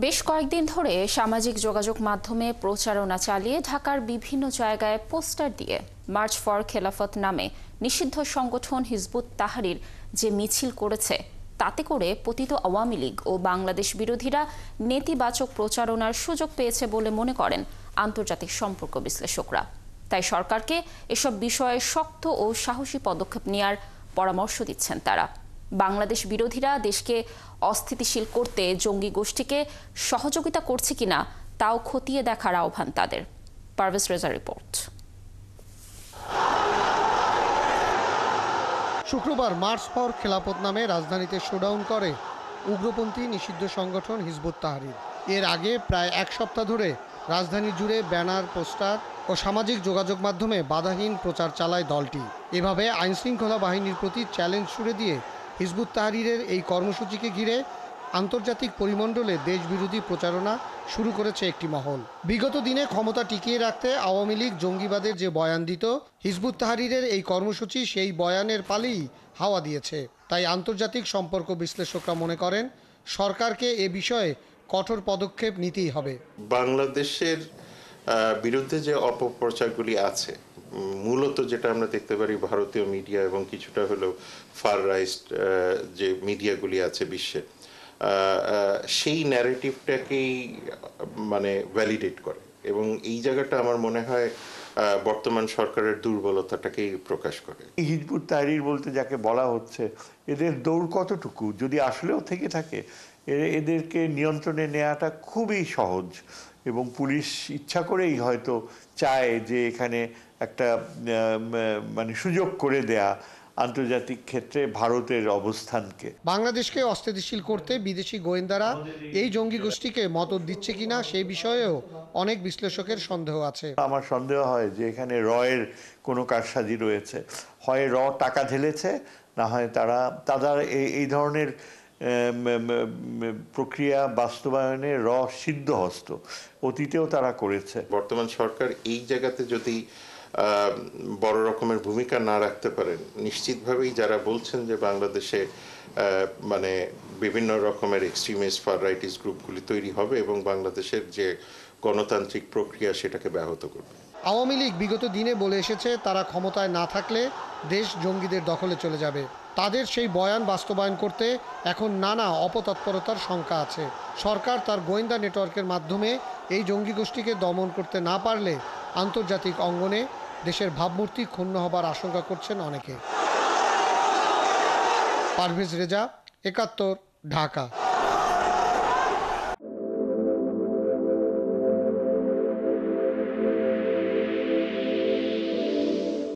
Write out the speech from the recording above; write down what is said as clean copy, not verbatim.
বেশ কয়েকদিন ধরে সামাজিক যোগাযোগ মাধ্যমে প্রচারণা চালিয়ে ঢাকার বিভিন্ন জায়গায় পোস্টার দিয়ে মার্চ ফর খেলাফত নামে নিষিদ্ধ সংগঠন হিজবুত তাহরির যে মিছিল করেছে, তাতে করে পতিত আওয়ামী লীগ ও বাংলাদেশ বিরোধীরা নেতিবাচক প্রচারণার সুযোগ পেয়েছে বলে মনে করেন আন্তর্জাতিক সম্পর্ক বিশ্লেষকরা। তাই সরকারকে এসব বিষয়ে শক্ত ও সাহসী পদক্ষেপ নেওয়ার পরামর্শ দিচ্ছেন তারা। বাংলাদেশ বিরোধীরা দেশকে অস্থিতিশীল করতে জঙ্গি গোষ্ঠীকে সহযোগিতা করছে কিনা তাও খতিয়ে দেখার আহ্বান তাদের। পারভেজ রেজার রিপোর্ট। শুক্রবার মার্চ ফর খেলাফত নামে রাজধানীতে শোডাউন করে উগ্রপন্থী নিষিদ্ধ সংগঠন হিজবুত তাহরির। এর আগে প্রায় এক সপ্তাহ ধরে রাজধানী জুড়ে ব্যানার, পোস্টার ও সামাজিক যোগাযোগ মাধ্যমে বাধাহীন প্রচার চালায় দলটি। এভাবে আইনশৃঙ্খলা বাহিনীর প্রতি চ্যালেঞ্জ ছুড়ে দিয়ে হিজবুত তাহরিরের এই কর্মসূচিকে ঘিরে আন্তর্জাতিক পরিমণ্ডলে দেশবিরোধী প্রচারণা শুরু করেছে একটি মহল। বিগত দিনে ক্ষমতা টিকিয়ে রাখতে আওয়ামী লীগ জঙ্গিবাদের যে বয়ান দিত, হিজবুত তাহরিরের এই কর্মসূচি সেই বয়ানের পালেই হাওয়া দিয়েছে। তাই আন্তর্জাতিক সম্পর্ক বিশ্লেষকরা মনে করেন সরকারকে এ বিষয়ে কঠোর পদক্ষেপ নিতেই হবে। বাংলাদেশের বিরুদ্ধে যে অপপ্রচারগুলি আছে, মূলত যেটা আমরা দেখতে পারি ভারতীয় মিডিয়া এবং কিছুটা হলেও ফার রাইট যে মিডিয়াগুলি আছে বিশ্বে, সেই ন্যারেটিভটাকেই ভ্যালিডেট করে এবং এই জায়গাটা আমার মনে হয় বর্তমান সরকারের দুর্বলতাটাকেই প্রকাশ করে। হিজবুত তাহরির বলতে যাকে বলা হচ্ছে, এদের দৌড় কতটুকু যদি আসলেও থেকে থাকে, এদেরকে নিয়ন্ত্রণে নেওয়াটা খুবই সহজ এবং পুলিশ ইচ্ছা করেই হয়তো চায় যে এখানে একটা সুযোগ করে দেয়া আন্তর্জাতিক ক্ষেত্রে ভারতের অবস্থানকে। বাংলাদেশকে অস্থিতিশীল করতে বিদেশি গোয়েন্দারা এই জঙ্গি গোষ্ঠীকে মদদ দিচ্ছে কিনা সেই বিষয়েও অনেক বিশ্লেষকের সন্দেহ আছে। আমার সন্দেহ হয় যে এখানে রয়ের কোনো কারসাজি রয়েছে। হয় টাকা ঢেলেছে, না হয় তারা এই ধরনের প্রক্রিয়া বাস্তবায়নে সিদ্ধহস্ত, অতীতেও তারা করেছে। বর্তমান সরকার এই জায়গাতে যদি বড় রকমের ভূমিকা না রাখতে পারেন, নিশ্চিতভাবেই যারা বলছেন যে বাংলাদেশে বিভিন্ন রকমের এক্সট্রিমিস্ট ফার রাইটিস্ট গ্রুপগুলি তৈরি হবে এবং বাংলাদেশের যে গণতান্ত্রিক প্রক্রিয়া সেটাকে ব্যাহত করবে। আওয়ামী লীগ বিগত দিনে বলে এসেছে তারা ক্ষমতায় না থাকলে দেশ জঙ্গিদের দখলে চলে যাবে। তাদের সেই বয়ান বাস্তবায়ন করতে এখন নানা অপতৎপরতার শঙ্কা আছে। সরকার তার গোয়েন্দা নেটওয়ার্কের মাধ্যমে এই জঙ্গি গোষ্ঠীকে দমন করতে না পারলে আন্তর্জাতিক অঙ্গনে দেশের ভাবমূর্তি ক্ষুণ্ণ হবার আশঙ্কা করছেন অনেকে। পারভেজ রেজা, ৭১, ঢাকা।